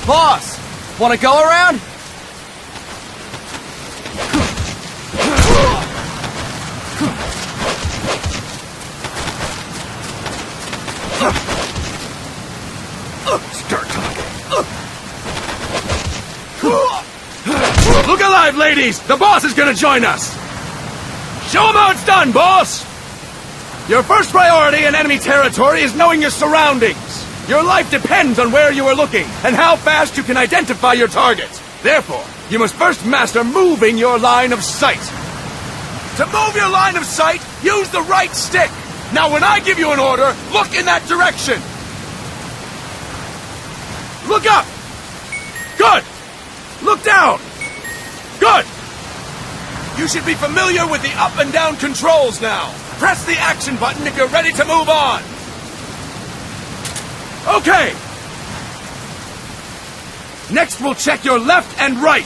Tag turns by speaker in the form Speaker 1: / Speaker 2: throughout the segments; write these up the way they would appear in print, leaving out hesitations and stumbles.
Speaker 1: Boss, wanna go around?
Speaker 2: Start talking. Look alive, ladies! The boss is gonna join us! Show him how it's done, boss! Your first priority in enemy territory is knowing your surroundings. Your life depends on where you are looking and how fast you can identify your targets. Therefore, you must first master moving your line of sight. To move your line of sight, use the right stick. Now, when I give you an order, look in that direction. Look up! Good! Look down! Good! You should be familiar with the up and down controls now. Press the action button if you're ready to move on. Okay! Next, we'll check your left and right.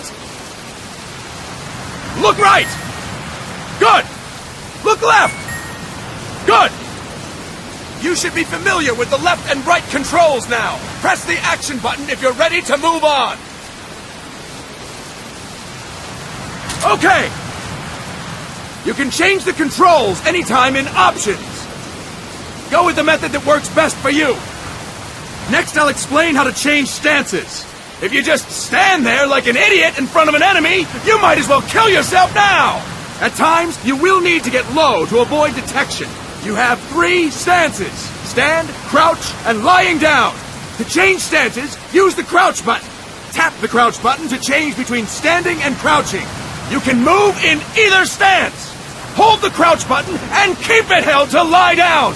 Speaker 2: Look right! Good! Look left! Good! You should be familiar with the left and right controls now. Press the action button if you're ready to move on. Okay! You can change the controls anytime in Options. Go with the method that works best for you. Next, I'll explain how to change stances. If you just stand there like an idiot in front of an enemy, you might as well kill yourself now! At times, you will need to get low to avoid detection. You have 3 stances: stand, crouch, and lying down. To change stances, use the crouch button. Tap the crouch button to change between standing and crouching. You can move in either stance. Hold the crouch button and keep it held to lie down.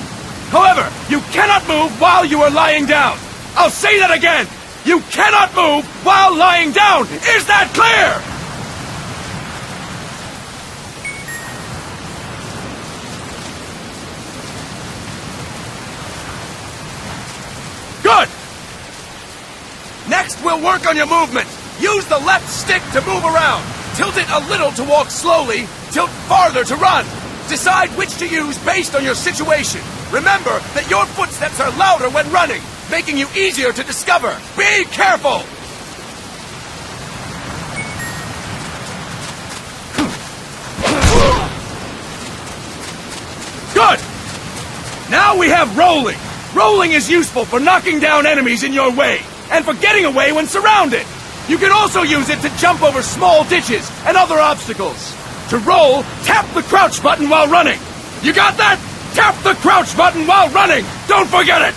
Speaker 2: However, you cannot move while you are lying down. I'll say that again. You cannot move while lying down. Is that clear? Good! Next, we'll work on your movement. Use the left stick to move around. Tilt it a little to walk slowly, tilt farther to run. Decide which to use based on your situation. Remember that your footsteps are louder when running, making you easier to discover. Be careful! Good! Now we have rolling. Rolling is useful for knocking down enemies in your way, and for getting away when surrounded. You can also use it to jump over small ditches and other obstacles. To roll, tap the crouch button while running. You got that? Tap the crouch button while running! Don't forget it!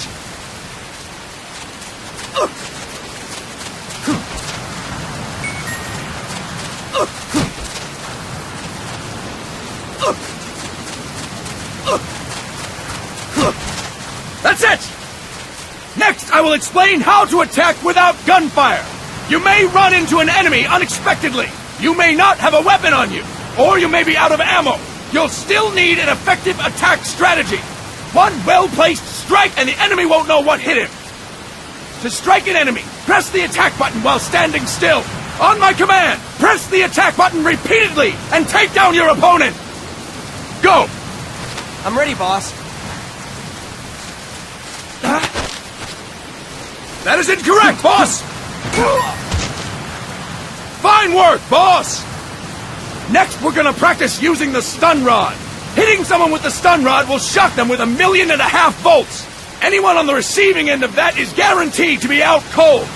Speaker 2: That's it! Next, I will explain how to attack without gunfire. You may run into an enemy unexpectedly. You may not have a weapon on you, or you may be out of ammo. You'll still need an effective attack strategy. One well-placed strike and the enemy won't know what hit him. To strike an enemy, press the attack button while standing still. On my command, press the attack button repeatedly and take down your opponent. Go!
Speaker 1: I'm ready, boss.
Speaker 2: That is incorrect, boss! Fine work, boss! Next, we're gonna practice using the stun rod. Hitting someone with the stun rod will shock them with 1.5 million volts. Anyone on the receiving end of that is guaranteed to be out cold.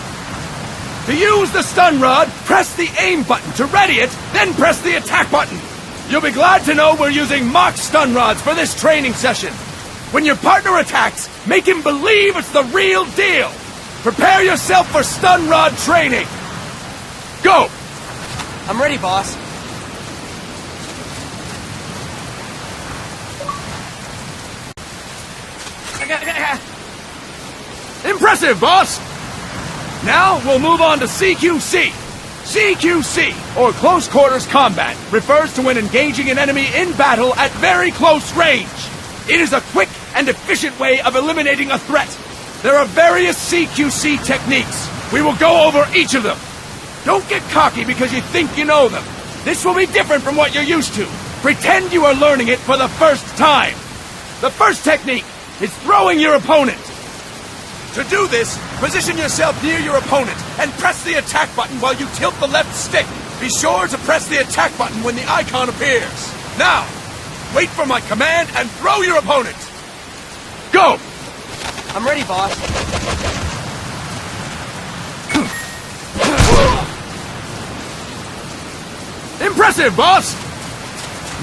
Speaker 2: To use the stun rod, press the aim button to ready it, then press the attack button. You'll be glad to know we're using mock stun rods for this training session. When your partner attacks, make him believe it's the real deal. Prepare yourself for stun rod training. Go!
Speaker 1: I'm ready, boss.
Speaker 2: Impressive, boss! Now we'll move on to CQC. CQC, or Close Quarters Combat, refers to when engaging an enemy in battle at very close range. It is a quick and efficient way of eliminating a threat. There are various CQC techniques. We will go over each of them. Don't get cocky because you think you know them. This will be different from what you're used to. Pretend you are learning it for the first time. The first technique is throwing your opponent. To do this, Position yourself near your opponent and press the attack button while you tilt the left stick. Be sure to press the attack button when the icon appears. Now, wait for my command and throw your opponent. Go!
Speaker 1: I'm ready, boss.
Speaker 2: Impressive, boss!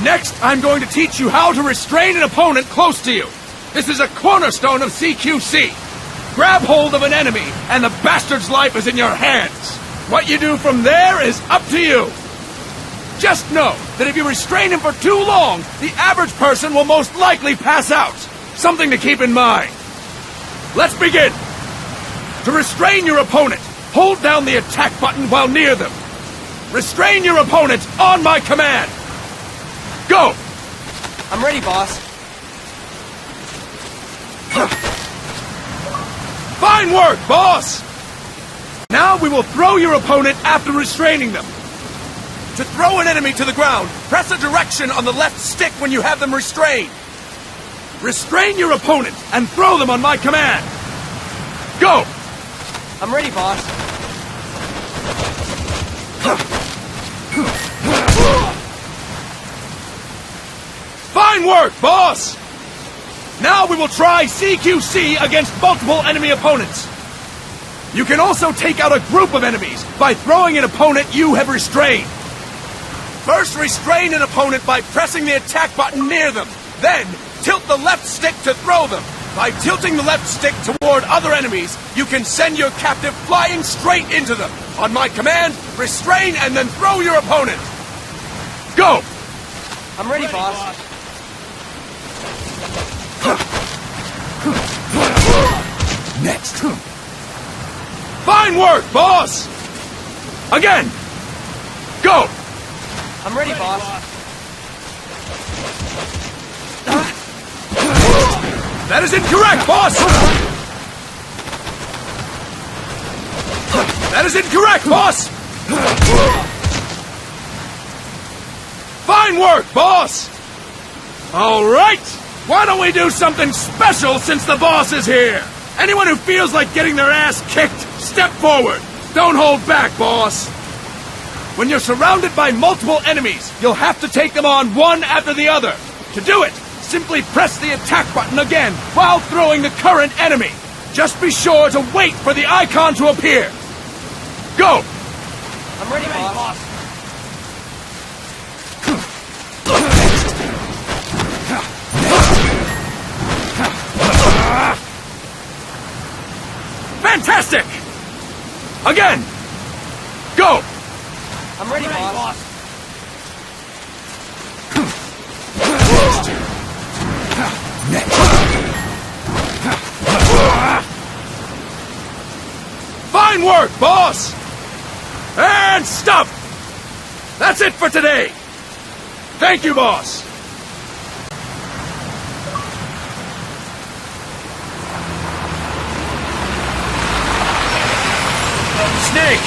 Speaker 2: Next, I'm going to teach you how to restrain an opponent close to you. This is a cornerstone of CQC. Grab hold of an enemy, and the bastard's life is in your hands. What you do from there is up to you. Just know that if you restrain him for too long, the average person will most likely pass out. Something to keep in mind. Let's begin. To restrain your opponent, hold down the attack button while near them. Restrain your opponent on my command. Go!
Speaker 1: I'm ready, boss.
Speaker 2: Fine work, boss! Now we will throw your opponent after restraining them. To throw an enemy to the ground, press a direction on the left stick when you have them restrained. Restrain your opponent and throw them on my command. Go!
Speaker 1: I'm ready, boss.
Speaker 2: Fine work, boss! Now we will try CQC against multiple enemy opponents. You can also take out a group of enemies by throwing an opponent you have restrained. First, restrain an opponent by pressing the attack button near them. Then, tilt the left stick to throw them. By tilting the left stick toward other enemies, you can send your captive flying straight into them. On my command, restrain and then throw your opponent. Go!
Speaker 1: I'm ready, boss.
Speaker 2: Next. Fine work, boss! Again! Go!
Speaker 1: I'm ready, boss.
Speaker 2: That is incorrect, boss! That is incorrect, boss! Fine work, boss! All right! Why don't we do something special since the boss is here? Anyone who feels like getting their ass kicked, step forward. Don't hold back, boss. When you're surrounded by multiple enemies, you'll have to take them on one after the other. To do it, simply press the attack button again while throwing the current enemy. Just be sure to wait for the icon to appear. Go!
Speaker 1: I'm ready, boss.
Speaker 2: Fantastic! Again! Go!
Speaker 1: I'm ready, boss. Fine work, boss! And stop! That's it for today! Thank you, boss! Snake!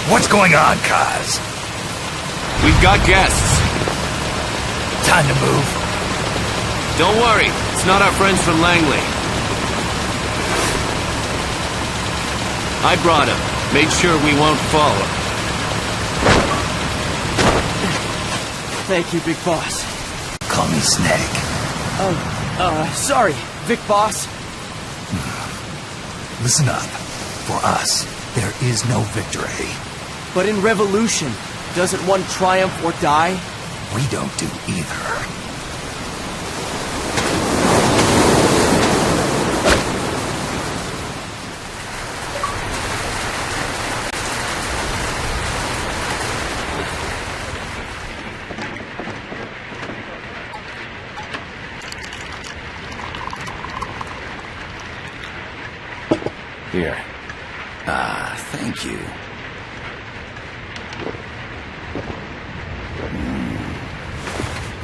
Speaker 3: What's going on, Kaz?
Speaker 4: We've got guests.
Speaker 3: Time to move.
Speaker 4: Don't worry, it's not our friends from Langley. I brought him. Made sure we won't fall.
Speaker 1: Thank you, big boss.
Speaker 3: Call me Snake.
Speaker 1: Sorry, Vic Boss.
Speaker 3: Listen up. For us, there is no victory.
Speaker 1: But in Revolution, doesn't one triumph or die?
Speaker 3: We don't do either. Here. Thank you.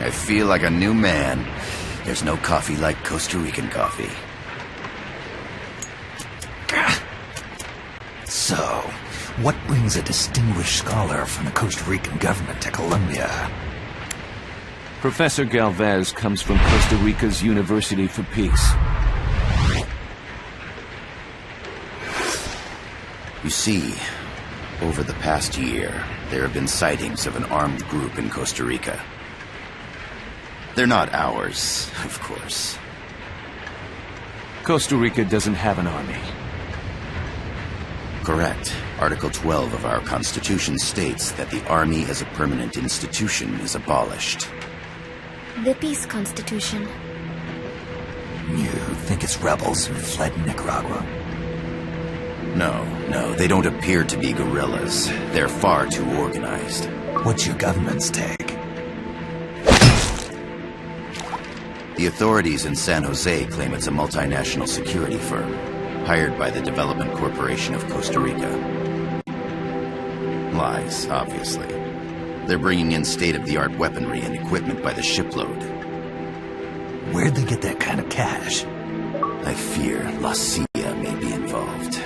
Speaker 3: I feel like a new man. There's no coffee like Costa Rican coffee. So, what brings a distinguished scholar from the Costa Rican government to Colombia?
Speaker 4: Professor Galvez comes from Costa Rica's University for Peace.
Speaker 3: You see, over the past year, there have been sightings of an armed group in Costa Rica. They're not ours, of course.
Speaker 4: Costa Rica doesn't have an army.
Speaker 3: Correct. Article 12 of our Constitution states that the Army as a permanent institution is abolished.
Speaker 5: The Peace Constitution.
Speaker 3: You think it's rebels who fled Nicaragua? No, they don't appear to be guerrillas. They're far too organized. What's your government's take? The authorities in San Jose claim it's a multinational security firm, hired by the Development Corporation of Costa Rica. Lies, obviously. They're bringing in state-of-the-art weaponry and equipment by the shipload. Where'd they get that kind of cash? I fear La CIA may be involved.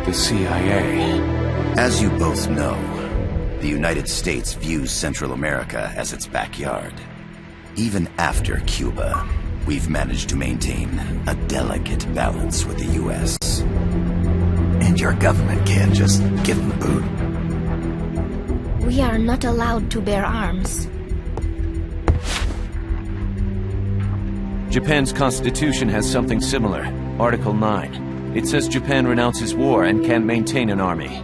Speaker 4: The CIA.
Speaker 3: As you both know, the United States views Central America as its backyard. Even after Cuba, we've managed to maintain a delicate balance with the U.S. And your government can't just give them the boot?
Speaker 5: We are not allowed to bear arms.
Speaker 4: Japan's constitution has something similar. Article 9. It says Japan renounces war and can't maintain an army.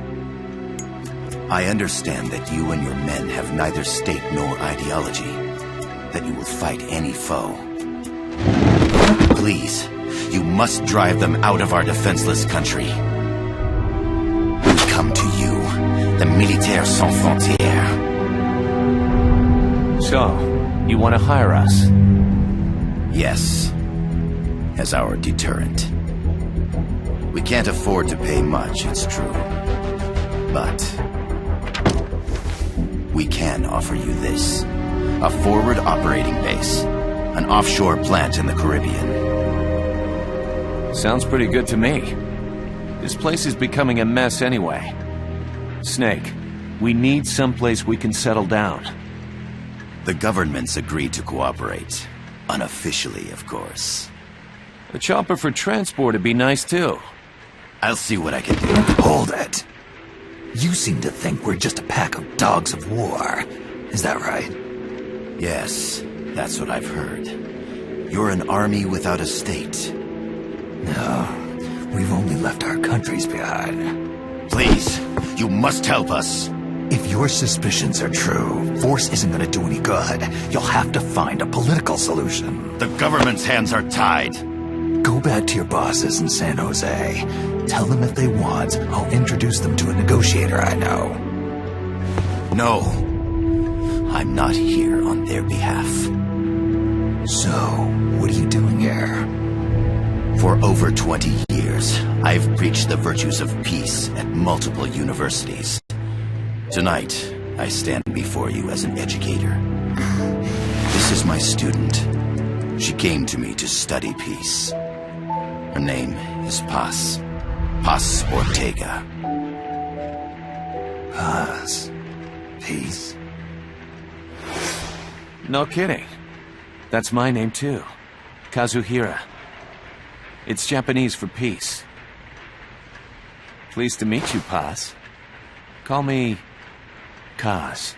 Speaker 3: I understand that you and your men have neither state nor ideology. That you will fight any foe. Please, you must drive them out of our defenseless country. We come to you, the Militaires Sans Frontières.
Speaker 4: So, you want to hire us?
Speaker 3: Yes, as our deterrent. We can't afford to pay much, it's true. But we can offer you this. A forward operating base. An offshore plant in the Caribbean.
Speaker 4: Sounds pretty good to me. This place is becoming a mess anyway. Snake, we need someplace we can settle down.
Speaker 3: The government's agreed to cooperate. Unofficially, of course.
Speaker 4: A chopper for transport would be nice too.
Speaker 3: I'll see what I can do. Hold it. You seem to think we're just a pack of dogs of war. Is that right? Yes, that's what I've heard. You're an army without a state. No, we've only left our countries behind. Please, you must help us. If your suspicions are true, force isn't going to do any good. You'll have to find a political solution. The government's hands are tied. Go back to your bosses in San Jose. Tell them if they want, I'll introduce them to a negotiator I know. No. I'm not here on their behalf. So, what are you doing here? For over 20 years, I've preached the virtues of peace at multiple universities. Tonight, I stand before you as an educator. This is my student. She came to me to study peace. Her name is Paz. Paz Ortega. Paz. Peace.
Speaker 4: No kidding. That's my name too. Kazuhira. It's Japanese for peace. Pleased to meet you, Paz. Call me Kaz.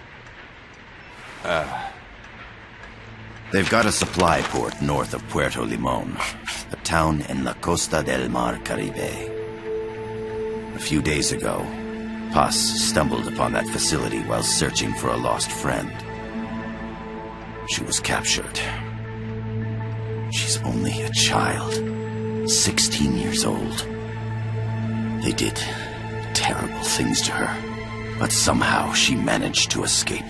Speaker 3: They've got a supply port north of Puerto Limon, a town in la Costa del Mar Caribe. A few days ago, Paz stumbled upon that facility while searching for a lost friend. She was captured. She's only a child, 16 years old. They did terrible things to her, but somehow she managed to escape.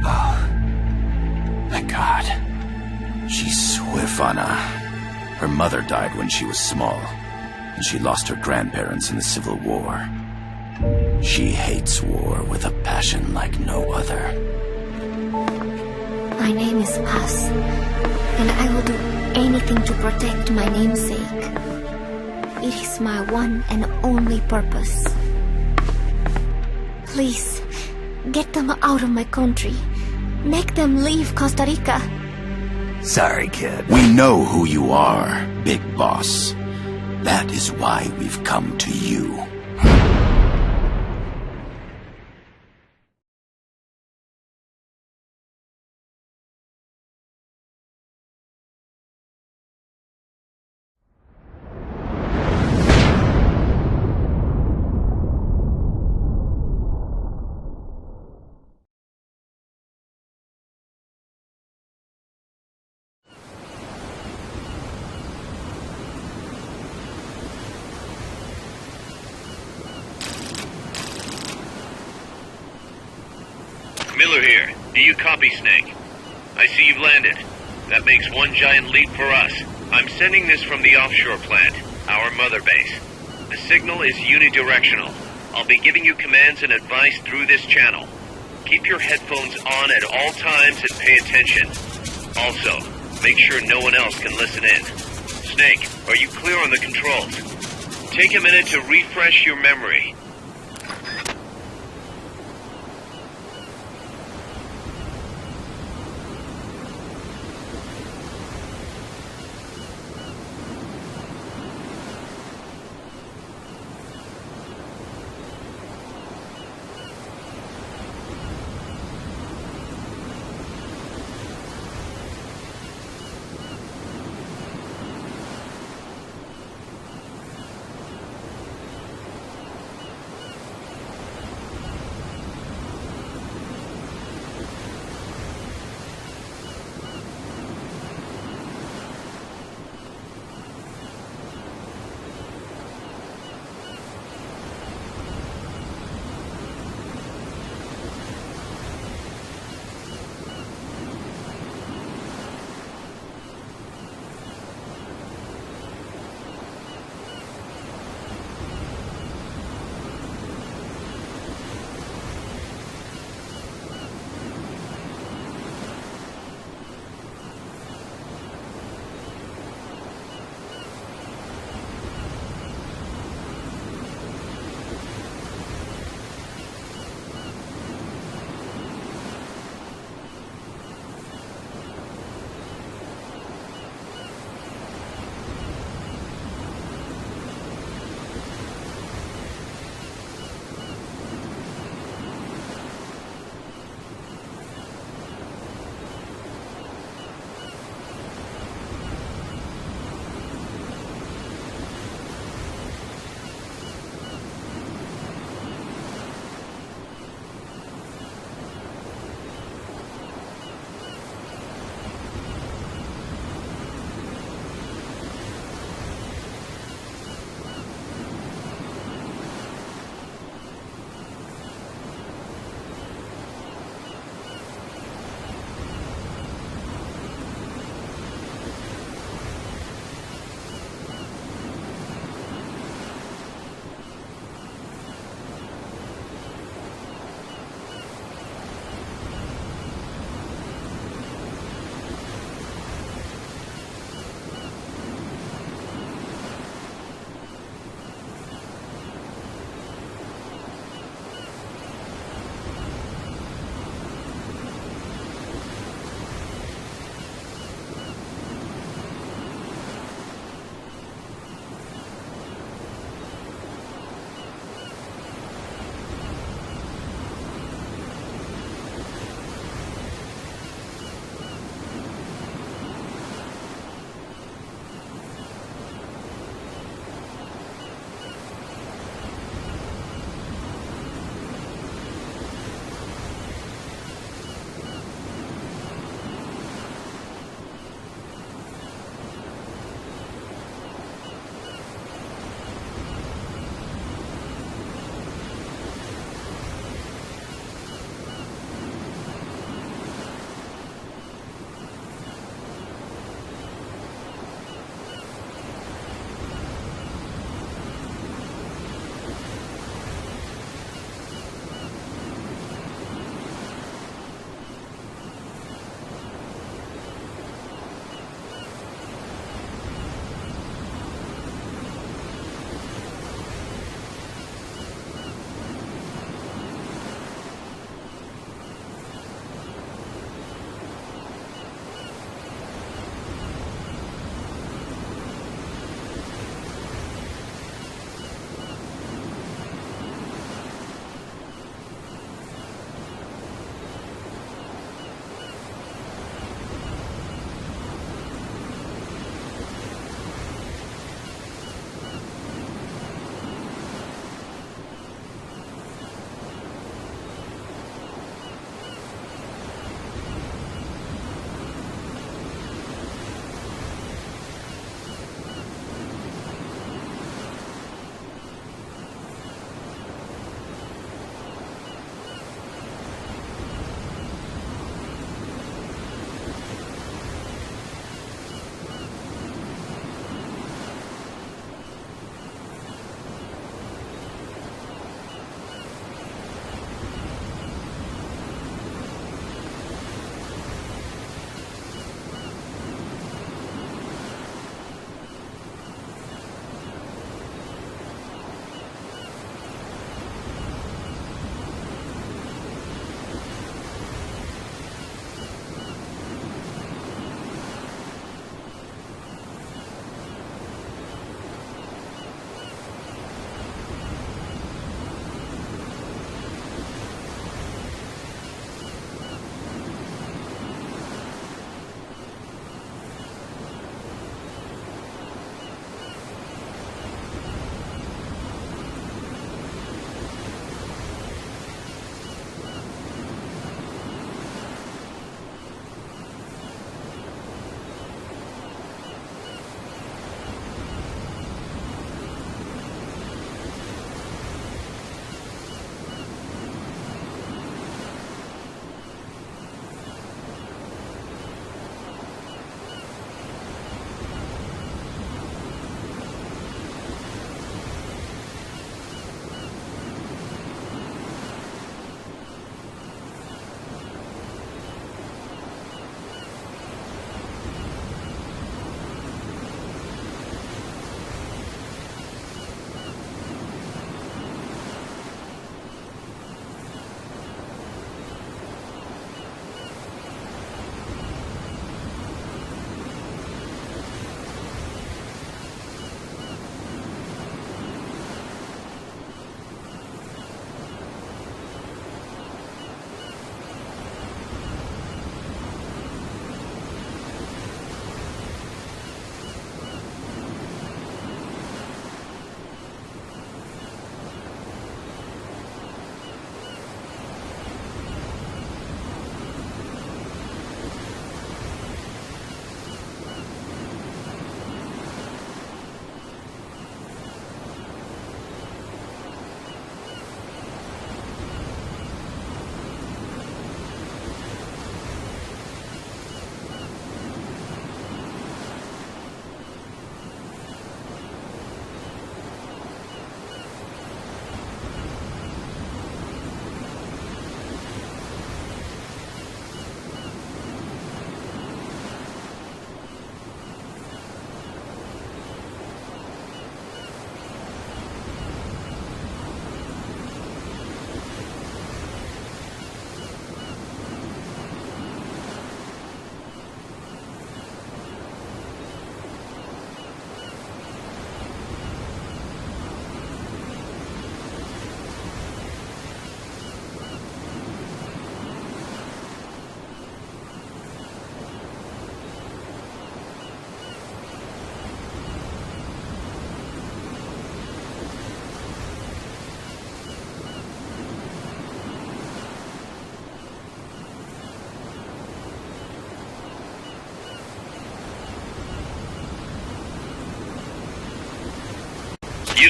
Speaker 3: Oh, thank God. She's huérfana. Her mother died when she was small, and she lost her grandparents in the Civil War. She hates war with a passion like no other.
Speaker 5: My name is Paz, and I will do anything to protect my namesake. It is my one and only purpose. Please, get them out of my country. Make them leave Costa Rica.
Speaker 3: Sorry, kid. We know who you are, Big Boss. That is why we've come to you.
Speaker 6: Miller here. Do you copy, Snake? I see you've landed. That makes one giant leap for us. I'm sending this from the offshore plant, our mother base. The signal is unidirectional. I'll be giving you commands and advice through this channel. Keep your headphones on at all times and pay attention. Also, make sure no one else can listen in. Snake, are you clear on the controls? Take a minute to refresh your memory.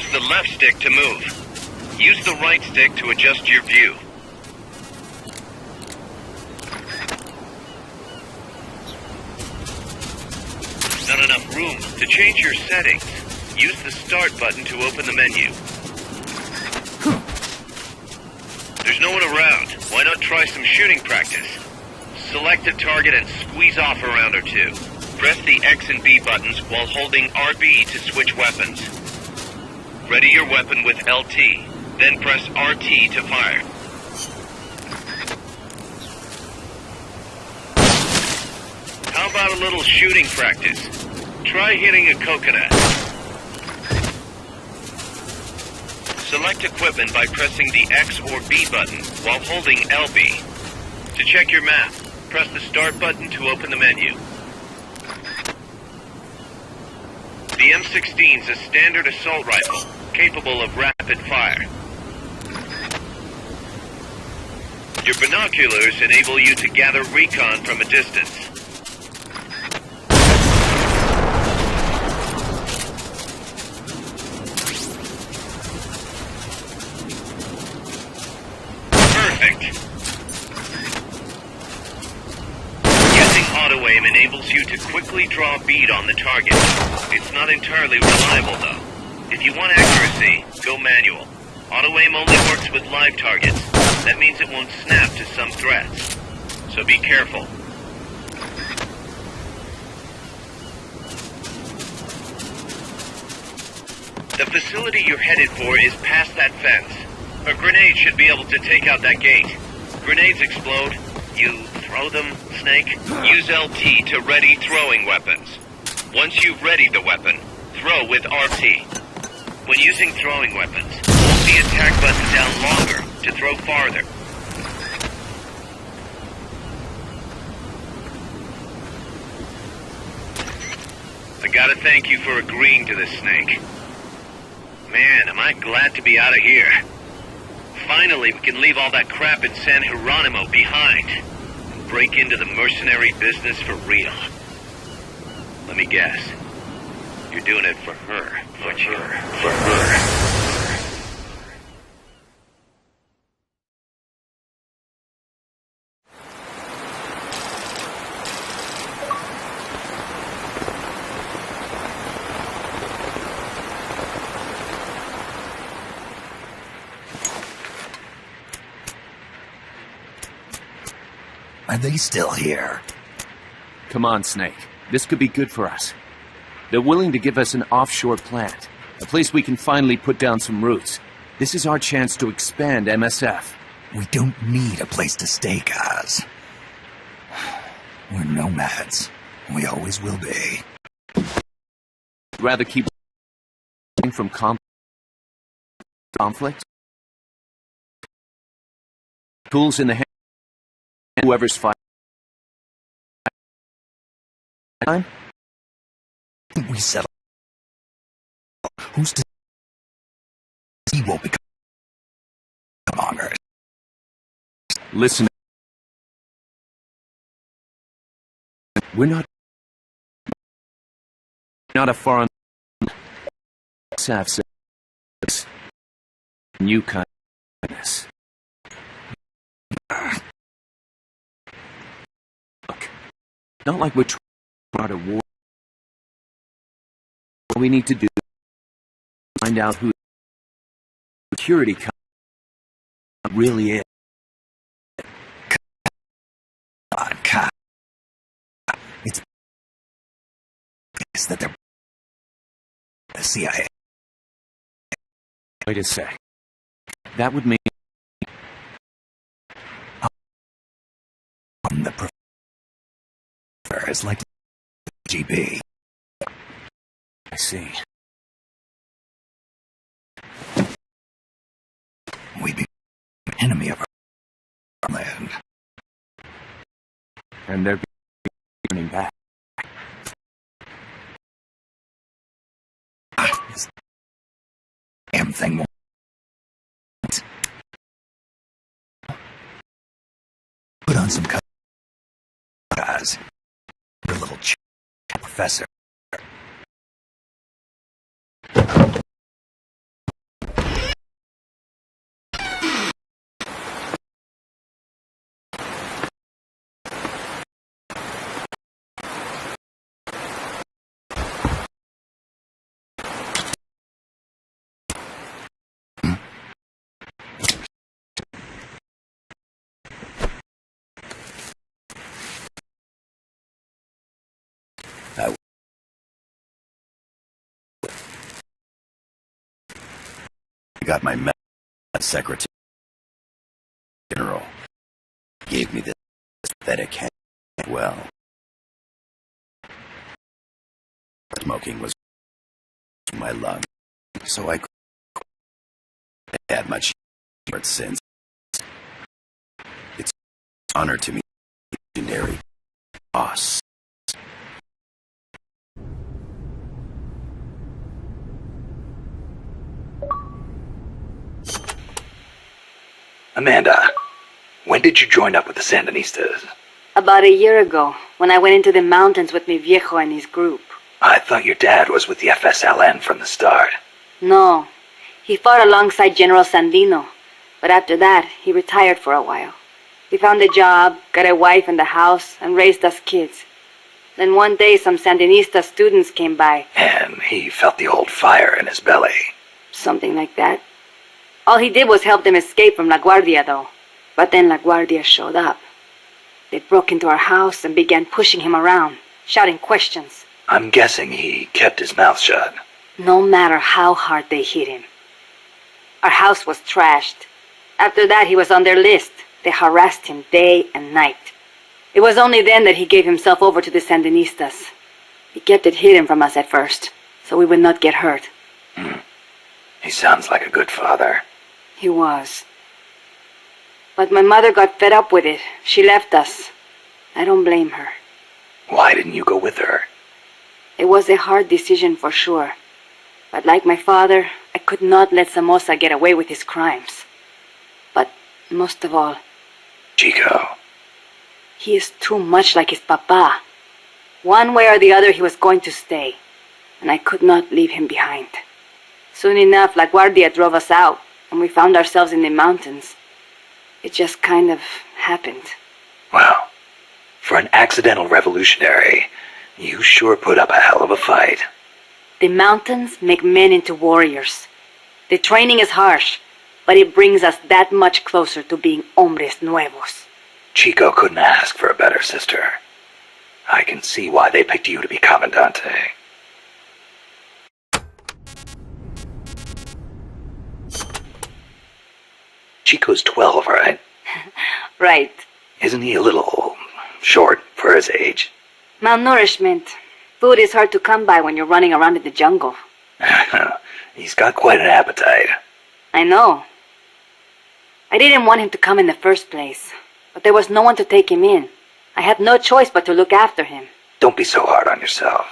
Speaker 6: Press the left stick to move. Use the right stick to adjust your view. Not enough room to change your settings. Use the start button to open the menu. There's no one around. Why not try some shooting practice? Select a target and squeeze off a round or two. Press the X and B buttons while holding RB to switch weapons. Ready your weapon with LT, then press RT to fire. How about a little shooting practice? Try hitting a coconut. Select equipment by pressing the X or B button while holding LB. To check your map, press the start button to open the menu. The M16 is a standard assault rifle, capable of rapid fire. Your binoculars enable you to gather recon from a distance. Perfect. Using auto-aim enables you to quickly draw a bead on the target. It's not entirely reliable, though. If you want accuracy, go manual. Auto-aim only works with live targets. That means it won't snap to some threats. So be careful. The facility you're headed for is past that fence. A grenade should be able to take out that gate. Grenades explode. You throw them, Snake. Use LT to ready throwing weapons. Once you've readied the weapon, throw with RT. When using throwing weapons, hold the attack button down longer to throw farther. I gotta thank you for agreeing to this, Snake. Man, am I glad to be out of here. Finally, we can leave all that crap in San Geronimo behind and break into the mercenary business for real. Let me guess. You're doing it for her, aren't you? For her.
Speaker 3: Are they still here?
Speaker 4: Come on, Snake. This could be good for us. They're willing to give us an offshore plant, a place we can finally put down some roots. This is our chance to expand MSF.
Speaker 3: We don't need a place to stay, guys. We're nomads. We always will be.
Speaker 4: I'd rather keep from conflict. Tools in the hand. Whoever's fighting.
Speaker 3: We settle. Who's to... He won't become longer.
Speaker 4: Listen. We're not a foreign have new kindness. Look, not like we're trying to war. All we need to do is find out who security really is.
Speaker 3: It's that they're the CIA.
Speaker 4: Wait a sec. That would mean
Speaker 3: the professor is like GB.
Speaker 4: I see.
Speaker 3: We'd be enemy of our land.
Speaker 4: And they're turning back.
Speaker 3: This damn thing won't. Put on some guys. Your little professor. got my secretary general. Gave me this pathetic hand. Well, smoking was in my lungs, so I had much since. It's an honor to meet a legendary boss.
Speaker 7: Amanda, when did you join up with the Sandinistas?
Speaker 8: About a year ago, when I went into the mountains with mi viejo and his group.
Speaker 7: I thought your dad was with the FSLN from the start.
Speaker 8: No, he fought alongside General Sandino, but after that, he retired for a while. He found a job, got a wife and a house, and raised us kids. Then one day, some Sandinista students came by.
Speaker 7: And he felt the old fire in his belly.
Speaker 8: Something like that. All he did was help them escape from La Guardia, though. But then La Guardia showed up. They broke into our house and began pushing him around, shouting questions.
Speaker 7: I'm guessing he kept his mouth shut.
Speaker 8: No matter how hard they hit him. Our house was trashed. After that, he was on their list. They harassed him day and night. It was only then that he gave himself over to the Sandinistas. He kept it hidden from us at first, so we would not get hurt.
Speaker 7: He sounds like a good father.
Speaker 8: He was. But my mother got fed up with it. She left us. I don't blame her.
Speaker 7: Why didn't you go with her?
Speaker 8: It was a hard decision for sure. But like my father, I could not let Somoza get away with his crimes. But most of all,
Speaker 7: Chico.
Speaker 8: he is too much like his papa. One way or the other, he was going to stay. And I could not leave him behind. Soon enough, La Guardia drove us out, and we found ourselves in the mountains. It just kind of happened.
Speaker 7: Well, for an accidental revolutionary, you sure put up a hell of a fight.
Speaker 8: The mountains make men into warriors. The training is harsh, but it brings us that much closer to being hombres nuevos.
Speaker 7: Chico couldn't ask for a better sister. I can see why they picked you to be Comandante. Chico's 12, right?
Speaker 8: Right.
Speaker 7: Isn't he a little short for his age?
Speaker 8: Malnourishment. Food is hard to come by when you're running around in the jungle.
Speaker 7: He's got quite an appetite.
Speaker 8: I know. I didn't want him to come in the first place, but there was no one to take him in. I had no choice but to look after him.
Speaker 7: Don't be so hard on yourself.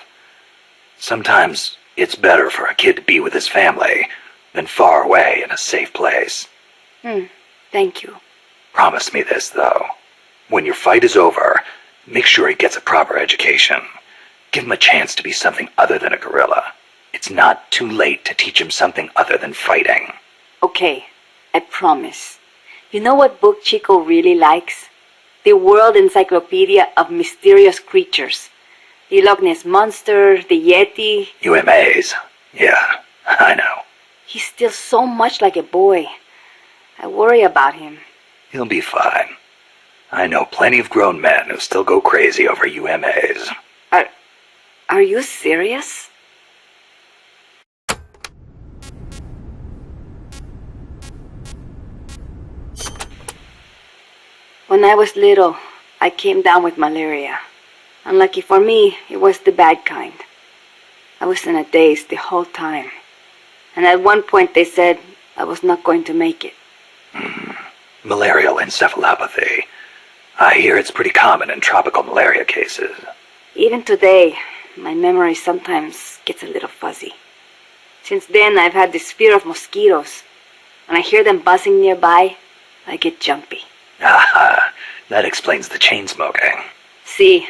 Speaker 7: Sometimes it's better for a kid to be with his family than far away in a safe place.
Speaker 8: Thank you.
Speaker 7: Promise me this, though. When your fight is over, make sure he gets a proper education. Give him a chance to be something other than a guerrilla. It's not too late to teach him something other than fighting.
Speaker 8: Okay, I promise. You know what book Chico really likes? The World Encyclopedia of Mysterious Creatures. The Loch Ness Monster, the Yeti.
Speaker 7: UMAs. Yeah, I know.
Speaker 8: He's still so much like a boy. I worry about him.
Speaker 7: He'll be fine. I know plenty of grown men who still go crazy over UMAs.
Speaker 8: Are you serious? When I was little, I came down with malaria. Unlucky for me, it was the bad kind. I was in a daze the whole time. And at one point they said I was not going to make it.
Speaker 7: Malarial encephalopathy. I hear it's pretty common in tropical malaria cases.
Speaker 8: Even today, my memory sometimes gets a little fuzzy. Since then, I've had this fear of mosquitoes. When I hear them buzzing nearby, I get jumpy.
Speaker 7: Aha, that explains the chain smoking.
Speaker 8: See,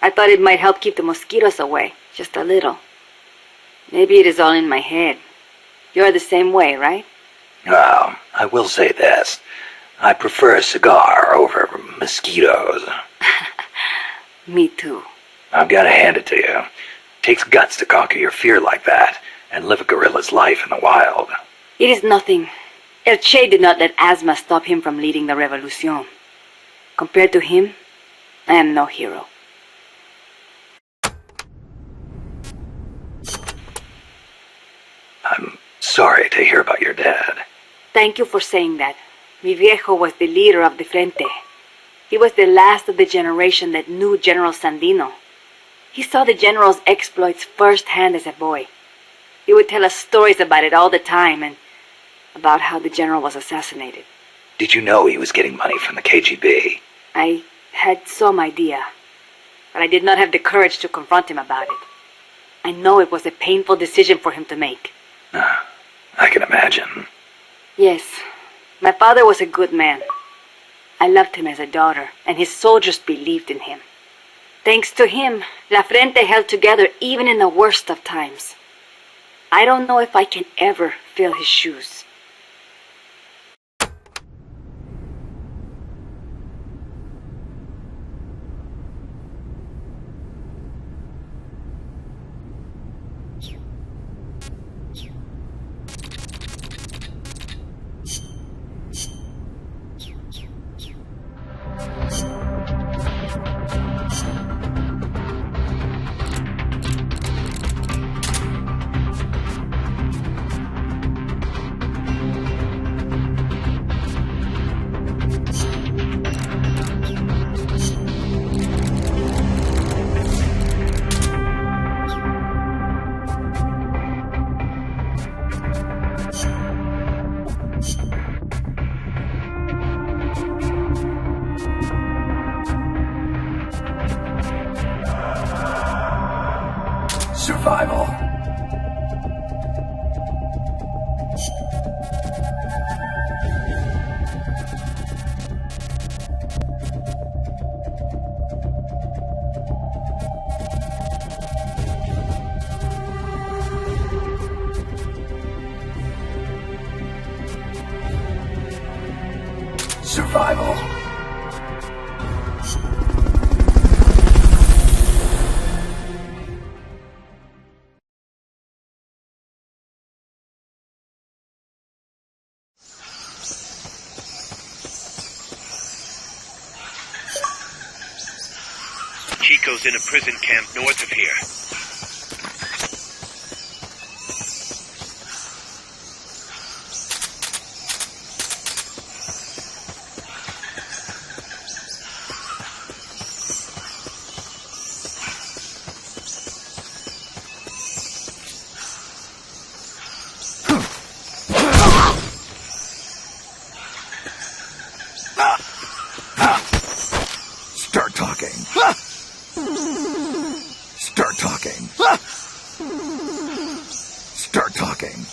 Speaker 8: I thought it might help keep the mosquitoes away, just a little. Maybe it is all in my head. You're the same way, right?
Speaker 7: Well, I will say this. I prefer a cigar over mosquitoes.
Speaker 8: Me too.
Speaker 7: I've got to hand it to you. It takes guts to conquer your fear like that and live a guerrilla's life in the wild.
Speaker 8: It is nothing. El Che did not let asthma stop him from leading the revolution. Compared to him, I am no hero.
Speaker 7: I'm sorry sorry to hear about your dad.
Speaker 8: Thank you for saying that. Mi viejo was the leader of the Frente. He was the last of the generation that knew General Sandino. He saw the general's exploits firsthand as a boy. He would tell us stories about it all the time and about how the general was assassinated.
Speaker 7: Did you know he was getting money from the KGB?
Speaker 8: I had some idea, but I did not have the courage to confront him about it. I know it was a painful decision for him to make.
Speaker 7: I can imagine.
Speaker 8: Yes, my father was a good man. I loved him as a daughter, and his soldiers believed in him. Thanks to him, La Frente held together even in the worst of times. I don't know if I can ever fill his shoes.
Speaker 3: Survival. Survival.
Speaker 6: Chico's in a prison camp north of here.
Speaker 3: Start talking. Start talking. Start talking.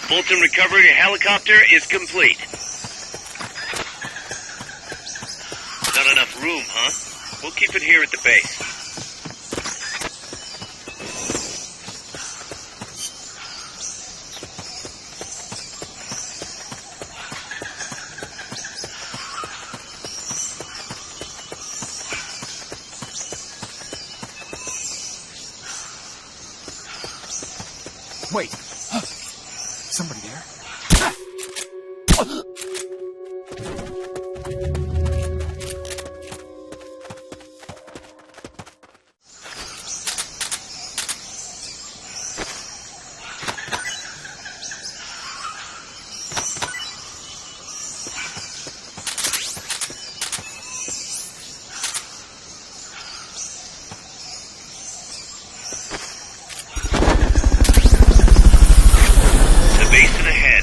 Speaker 6: Fulton recovery helicopter is complete. Not enough room, huh? We'll keep it here at the base.
Speaker 2: Wait. Somebody there?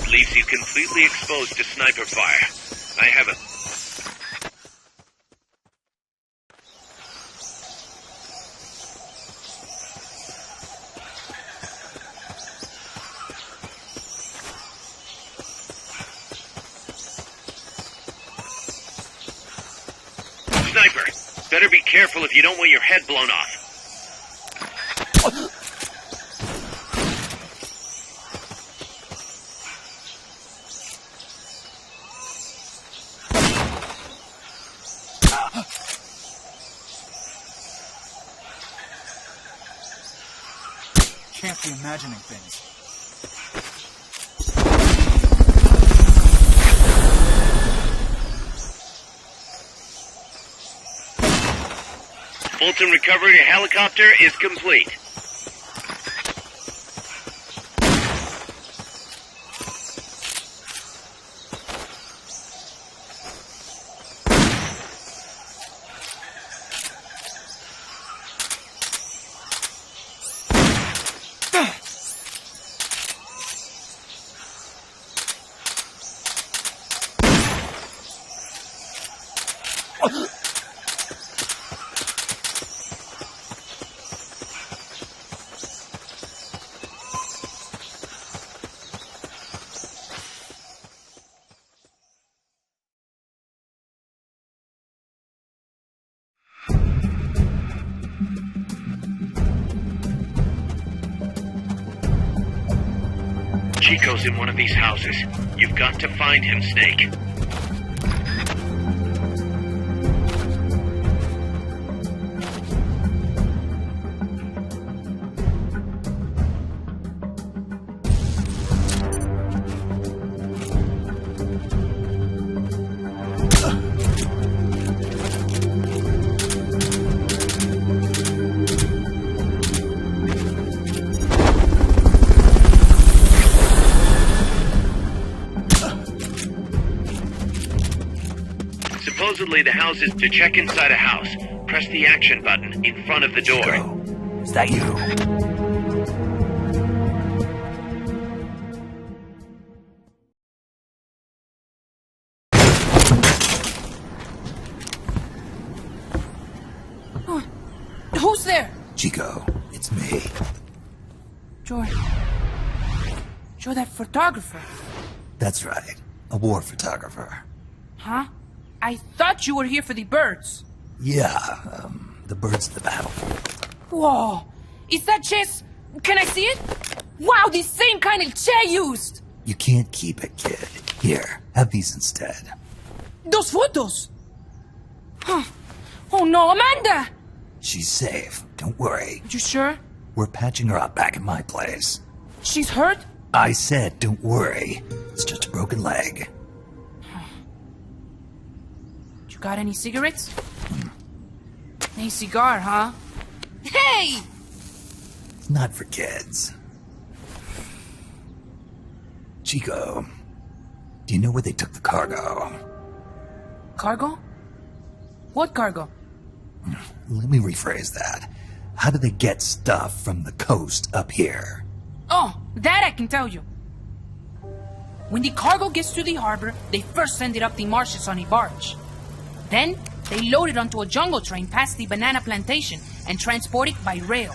Speaker 6: Leaves you completely exposed to sniper fire. I have a... Sniper, better be careful if you don't want your head blown off.
Speaker 9: can't be imagining things.
Speaker 6: Fulton recovery helicopter is complete. Chico's in one of these houses. You've got to find him, Snake. Supposedly the house is to check inside a house. Press the action button in front of the door.
Speaker 3: Chico, is that you?
Speaker 10: Who's there?
Speaker 3: Chico, it's me.
Speaker 10: You're that photographer.
Speaker 3: That's right. A war photographer.
Speaker 10: Huh? I thought you were here for the birds.
Speaker 3: Yeah, the birds of the battle.
Speaker 10: Whoa! Is that chess? Can I see it? Wow, the same kind of chair used!
Speaker 3: You can't keep it, kid. Here, have these instead.
Speaker 10: Those photos! Huh. Oh no, Amanda!
Speaker 3: She's safe. Don't worry.
Speaker 10: You sure?
Speaker 3: We're patching her up back at my place.
Speaker 10: She's hurt?
Speaker 3: I said, don't worry. It's just a broken leg.
Speaker 10: You got any cigarettes? A cigar, huh? Hey!
Speaker 3: It's not for kids. Chico, do you know where they took the cargo?
Speaker 10: Cargo? What cargo?
Speaker 3: Let me rephrase that. How do they get stuff from the coast up here?
Speaker 10: Oh, that I can tell you. When the cargo gets to the harbor, they first send it up the marshes on a barge. Then, they load it onto a jungle train past the banana plantation and transport it by rail.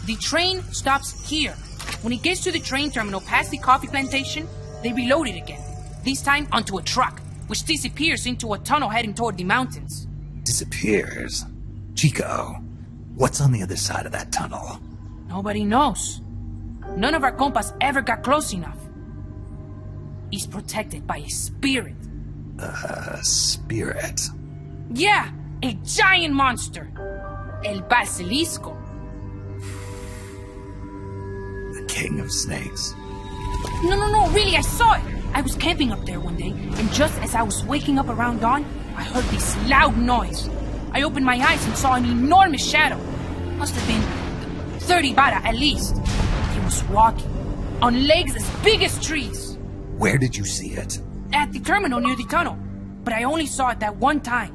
Speaker 10: The train stops here. When it gets to the train terminal past the coffee plantation, they reload it again. This time onto a truck, which disappears into a tunnel heading toward the mountains.
Speaker 3: Disappears? Chico, what's on the other side of that tunnel?
Speaker 10: Nobody knows. None of our compas ever got close enough. He's protected by a spirit.
Speaker 3: Spirit?
Speaker 10: Yeah, a giant monster. El Basilisco.
Speaker 3: The king of snakes.
Speaker 10: No, really, I saw it. I was camping up there one day, and just as I was waking up around dawn, I heard this loud noise. I opened my eyes and saw an enormous shadow. Must have been 30 bara at least. He was walking, on legs as big as trees.
Speaker 3: Where did you see it?
Speaker 10: At the terminal near the tunnel, but I only saw it that one time.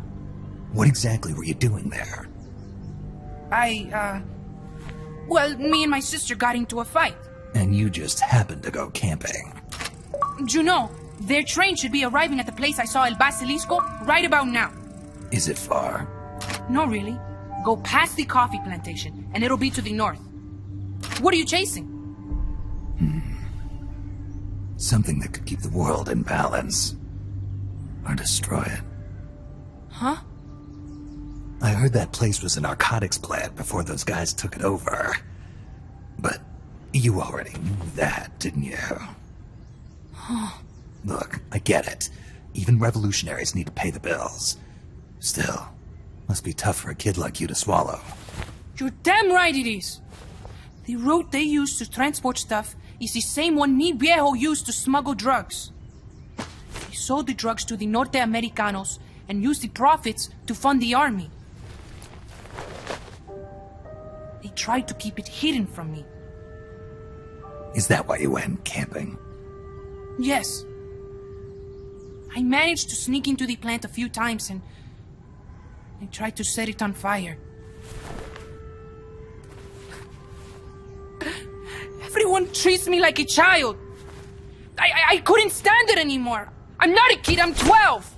Speaker 3: What exactly were you doing there?
Speaker 10: Well, me and my sister got into a fight.
Speaker 3: And you just happened to go camping.
Speaker 10: You know, their train should be arriving at the place I saw El Basilisco right about now.
Speaker 3: Is it far?
Speaker 10: No, really. Go past the coffee plantation, and it'll be to the north. What are you chasing?
Speaker 3: Something that could keep the world in balance. Or destroy it.
Speaker 10: Huh?
Speaker 3: I heard that place was a narcotics plant before those guys took it over. But you already knew that, didn't you? Look, I get it. Even revolutionaries need to pay the bills. Still, must be tough for a kid like you to swallow.
Speaker 10: You're damn right it is. The route they use to transport stuff is the same one mi viejo used to smuggle drugs. He sold the drugs to the Norte Americanos and used the profits to fund the army. They tried to keep it hidden from me.
Speaker 3: Is that why you went camping?
Speaker 10: Yes. I managed to sneak into the plant a few times and I tried to set it on fire. Everyone treats me like a child. I couldn't stand it anymore. I'm not a kid, I'm 12.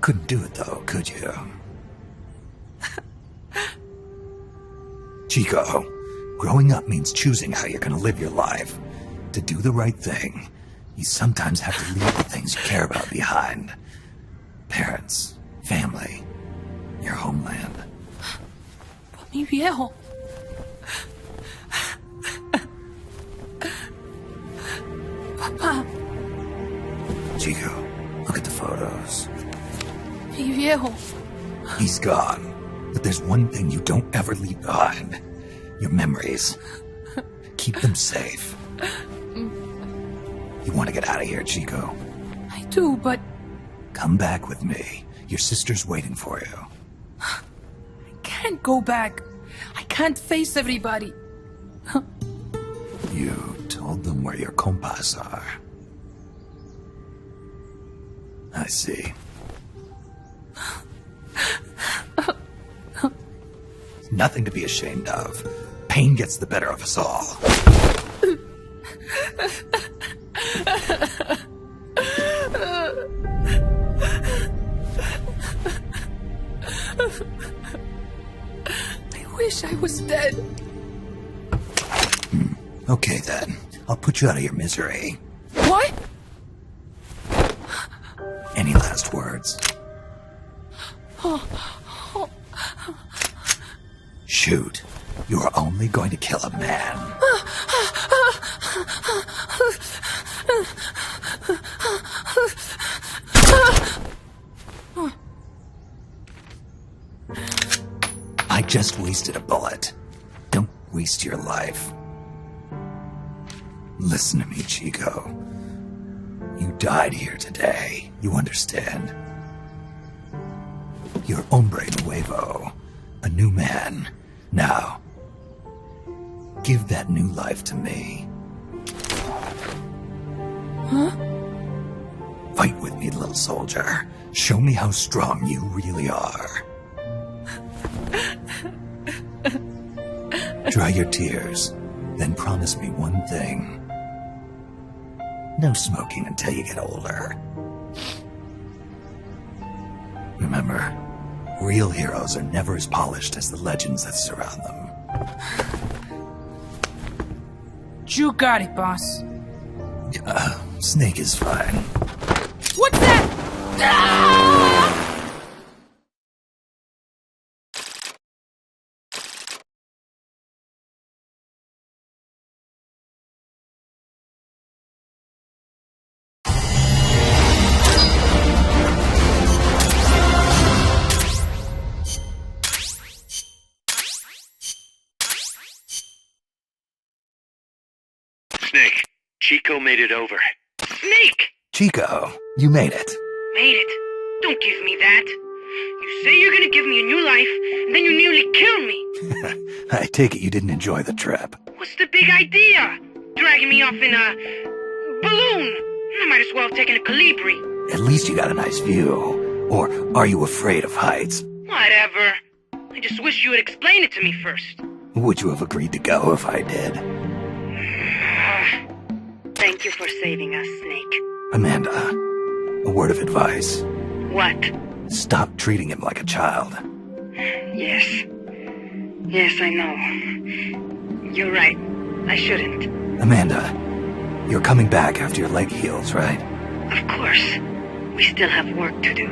Speaker 3: Couldn't do it though, could you? Chico, growing up means choosing how you're gonna live your life. To do the right thing, you sometimes have to leave the things you care about behind. Parents, family, your homeland.
Speaker 10: But mi viejo... Papa...
Speaker 3: Chico, look at the photos.
Speaker 10: Mi viejo...
Speaker 3: He's gone, but there's one thing you don't ever leave behind. Your memories. Keep them safe. You want to get out of here, Chico?
Speaker 10: I do, but...
Speaker 3: Come back with me. Your sister's waiting for you.
Speaker 10: I can't go back. I can't face everybody.
Speaker 3: You told them where your compas are. I see. Nothing to be ashamed of. Pain gets the better of us all.
Speaker 10: I wish I was dead.
Speaker 3: Okay then. I'll put you out of your misery.
Speaker 10: What?
Speaker 3: Any last words? Shoot. You are only going to kill a man. I just wasted a bullet. Don't waste your life. Listen to me, Chico. You died here today. You understand? You're hombre nuevo. A new man. Now, give that new life to me.
Speaker 10: Huh?
Speaker 3: Fight with me, little soldier. Show me how strong you really are. Dry your tears, then promise me one thing. No smoking until you get older. Remember, real heroes are never as polished as the legends that surround them.
Speaker 10: You got it, boss.
Speaker 3: Snake is fine.
Speaker 10: What's that? Ah!
Speaker 6: Snake, Chico made it over. Snake!
Speaker 3: Chico, you made it.
Speaker 8: Made it. Don't give me that. You say you're gonna give me a new life, and then you nearly kill me.
Speaker 3: I take it you didn't enjoy the trip.
Speaker 8: What's the big idea? Dragging me off in a balloon. I might as well have taken a Calibri.
Speaker 3: At least you got a nice view. Or are you afraid of heights?
Speaker 8: Whatever. I just wish you would explain it to me first.
Speaker 3: Would you have agreed to go if I did?
Speaker 8: Thank you for saving us, Snake.
Speaker 3: Amanda, a word of advice.
Speaker 8: What?
Speaker 3: Stop treating him like a child.
Speaker 8: Yes. Yes, I know. You're right. I shouldn't.
Speaker 3: Amanda, you're coming back after your leg heals, right?
Speaker 8: Of course. We still have work to do.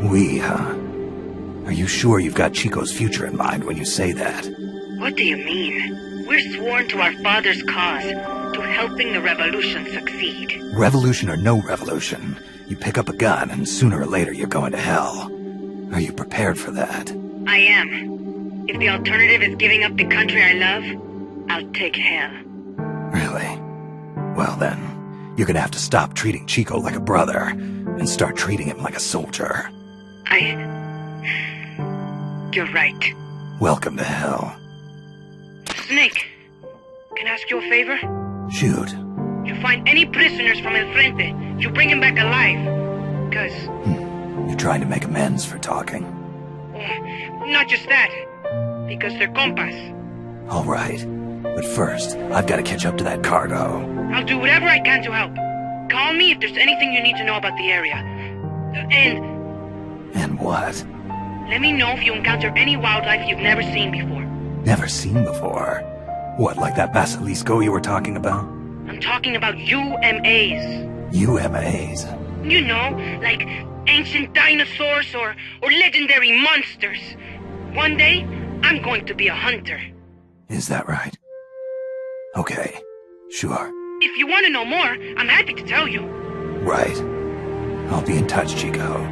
Speaker 3: We, huh? Are you sure you've got Chico's future in mind when you say that?
Speaker 8: What do you mean? We're sworn to our father's cause, to helping the revolution succeed.
Speaker 3: Revolution or no revolution, you pick up a gun and sooner or later you're going to hell. Are you prepared for that?
Speaker 8: I am. If the alternative is giving up the country I love, I'll take hell.
Speaker 3: Really? Well then, you're gonna have to stop treating Chico like a brother and start treating him like a soldier.
Speaker 8: You're right.
Speaker 3: Welcome to hell.
Speaker 8: Snake, can I ask you a favor?
Speaker 3: Shoot.
Speaker 8: You find any prisoners from El Frente, you bring them back alive. Cause...
Speaker 3: You're trying to make amends for talking.
Speaker 8: Not just that. Because they're compas.
Speaker 3: All right. But first, I've got to catch up to that cargo.
Speaker 8: I'll do whatever I can to help. Call me if there's anything you need to know about the area.
Speaker 3: And what?
Speaker 8: Let me know if you encounter any wildlife you've never seen before.
Speaker 3: Never seen before? What, like that basilisco you were talking about?
Speaker 8: I'm talking about UMAs.
Speaker 3: UMAs?
Speaker 8: You know, like ancient dinosaurs or legendary monsters. One day, I'm going to be a hunter.
Speaker 3: Is that right? Okay, sure.
Speaker 8: If you want to know more, I'm happy to tell you.
Speaker 3: Right. I'll be in touch, Chico.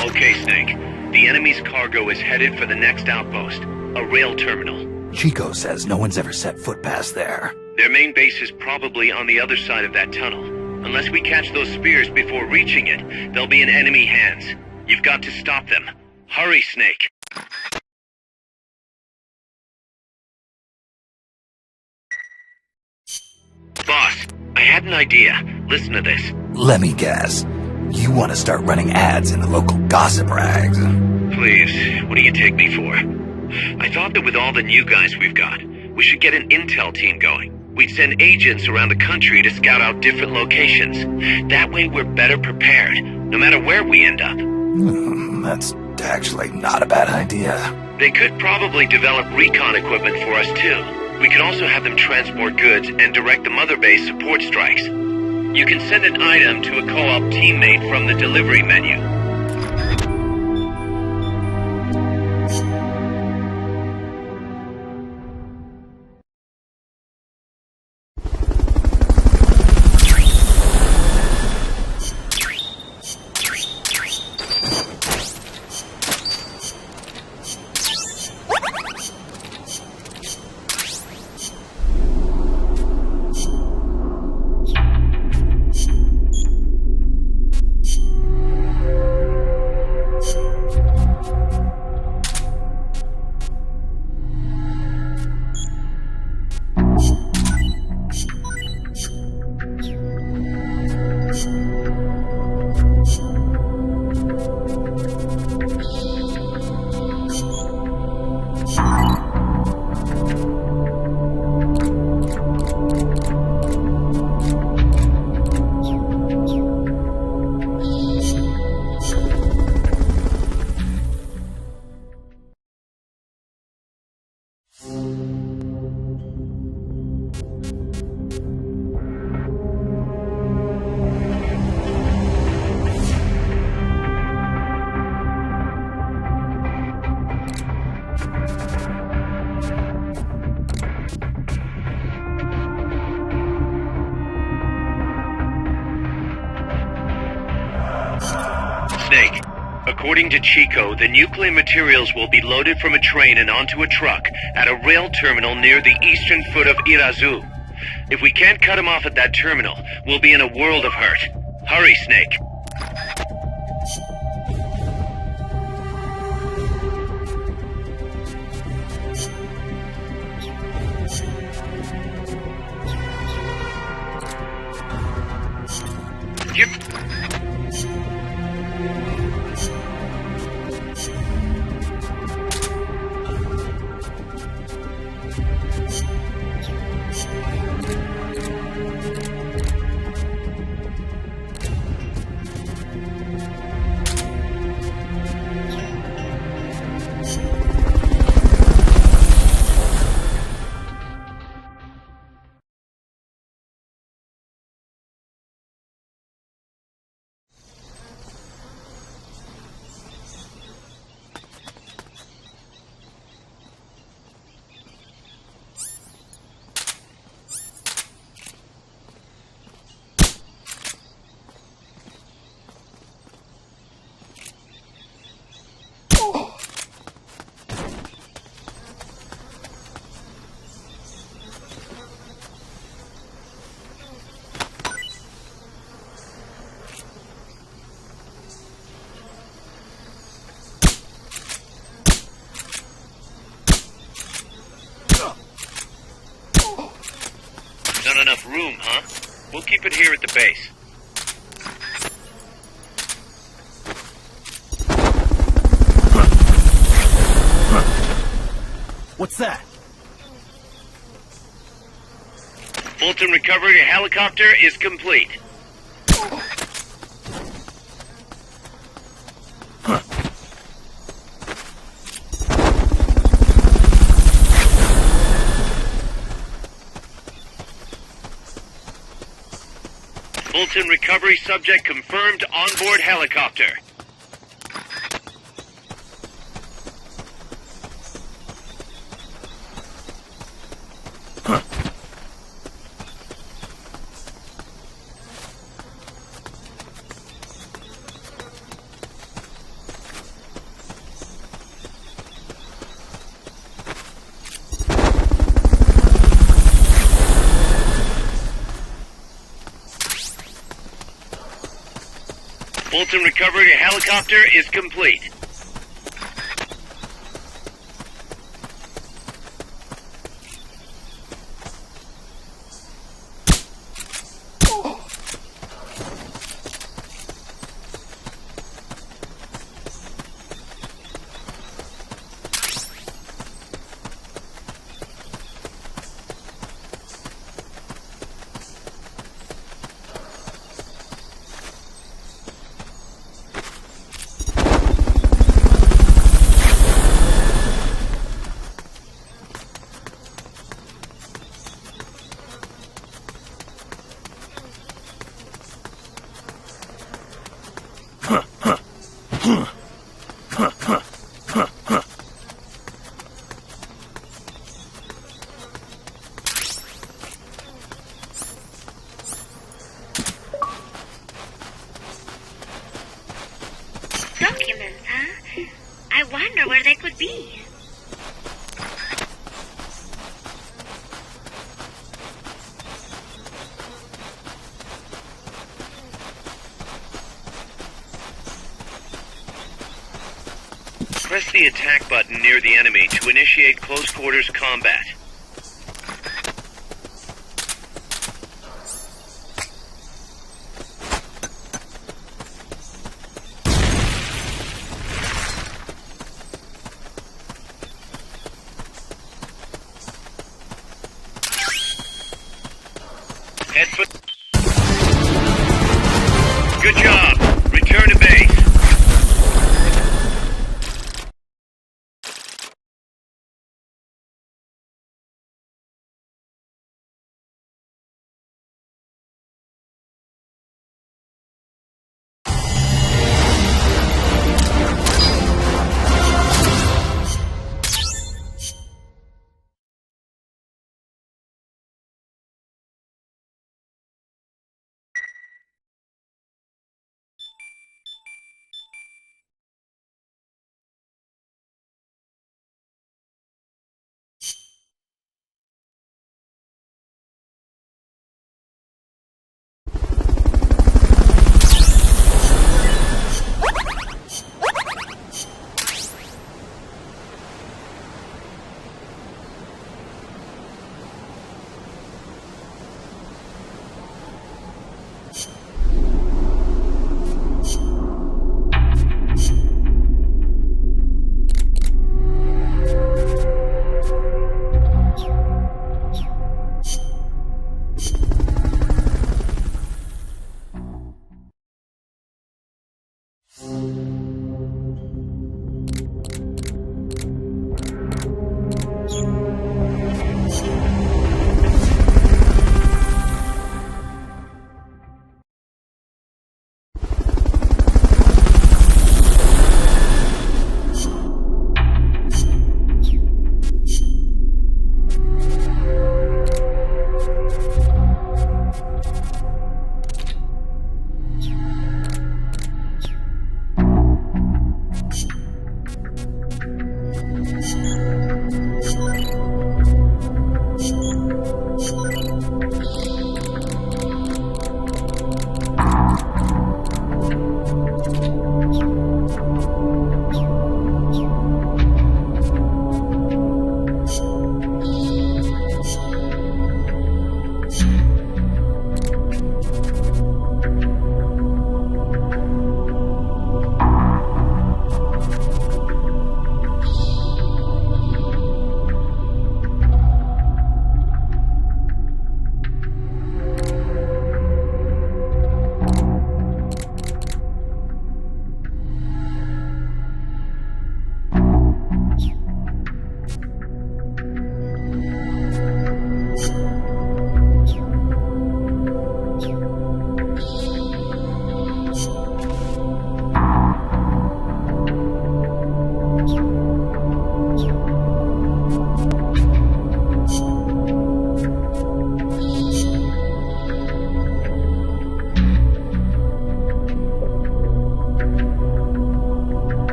Speaker 6: Okay, Snake. The enemy's cargo is headed for the next outpost, a rail terminal.
Speaker 3: Chico says no one's ever set foot past there.
Speaker 6: Their main base is probably on the other side of that tunnel. Unless we catch those spears before reaching it, they'll be in enemy hands. You've got to stop them. Hurry, Snake. Boss, I had an idea. Listen to this.
Speaker 3: Let me guess. You want to start running ads in the local gossip rags?
Speaker 6: Please, what do you take me for? I thought that with all the new guys we've got, we should get an intel team going. We'd send agents around the country to scout out different locations. That way we're better prepared, no matter where we end up.
Speaker 3: That's actually not a bad idea.
Speaker 6: They could probably develop recon equipment for us too. We could also have them transport goods and direct the mother base support strikes. You can send an item to a co-op teammate from the delivery menu. Snake, according to Chico, the nuclear materials will be loaded from a train and onto a truck at a rail terminal near the eastern foot of Irazu. If we can't cut him off at that terminal, we'll be in a world of hurt. Hurry, Snake. We'll keep it here at the base.
Speaker 3: What's that?
Speaker 6: Fulton recovery helicopter is complete. Fulton recovery subject confirmed onboard helicopter. Fulton recovery helicopter is complete.
Speaker 9: Documents, huh? I wonder where they could be.
Speaker 6: Press the attack button near the enemy to initiate close quarters combat. Head foot. Good job. Return to base.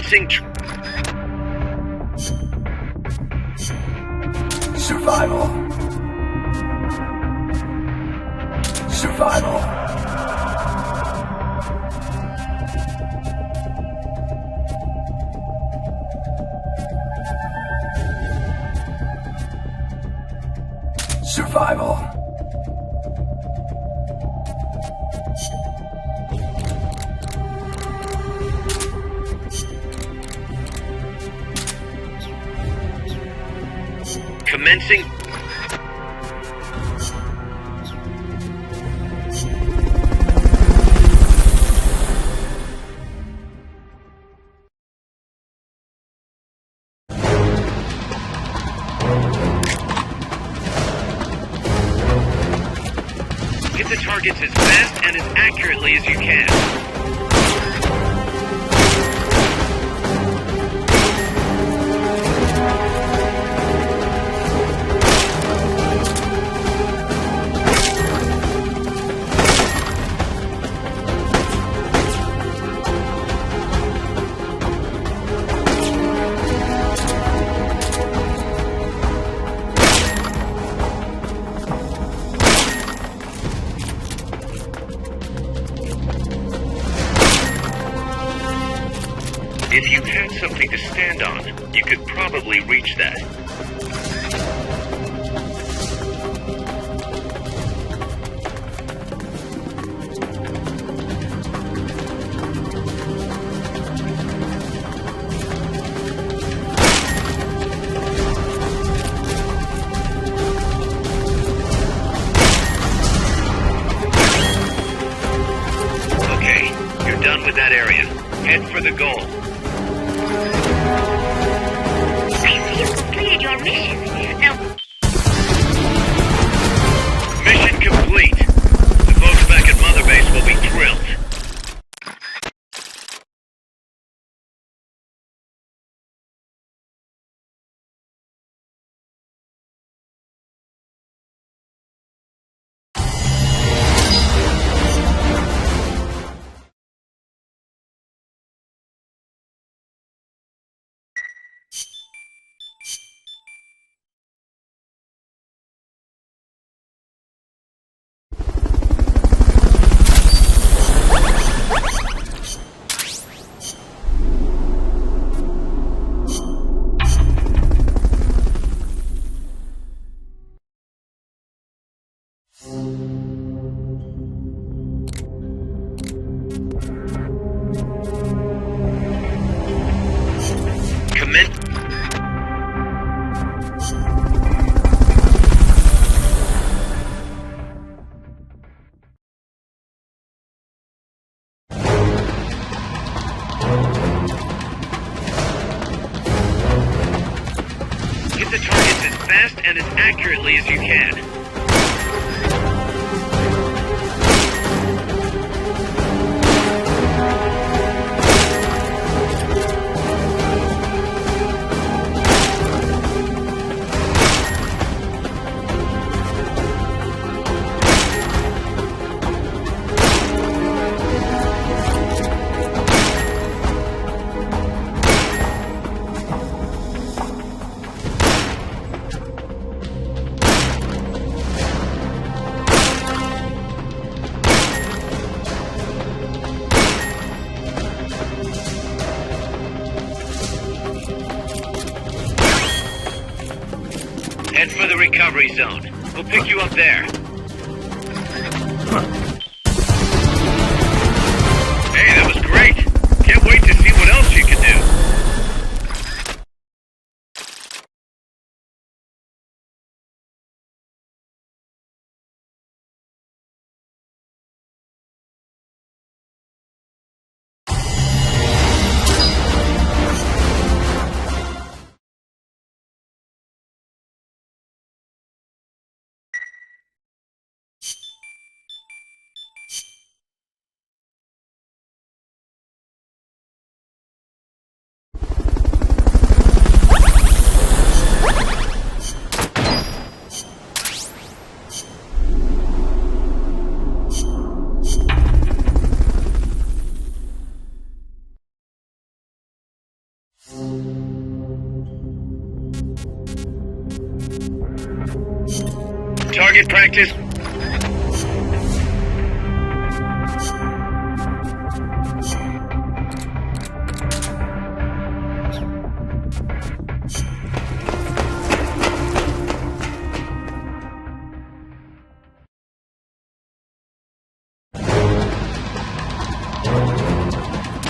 Speaker 6: Commencing
Speaker 7: Survival. Survival. Survival.
Speaker 6: Commencing. Hit the targets as fast and as accurately as you can. If you had something to stand on, you could probably reach that. Okay, you're done with that area. Head for the goal.
Speaker 9: I see you completed your mission. Now,
Speaker 6: Mission complete. The folks back at Mother Base will be thrilled. Commence. Hit the targets as fast and as accurately as you can. Head for the recovery zone. We'll pick you up there. Hey, that was great. Can't wait to see what else you can do. practice.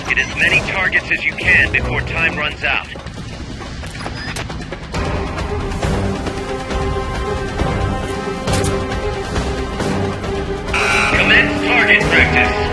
Speaker 6: Hit as many targets as you can before time runs out. Commence target practice.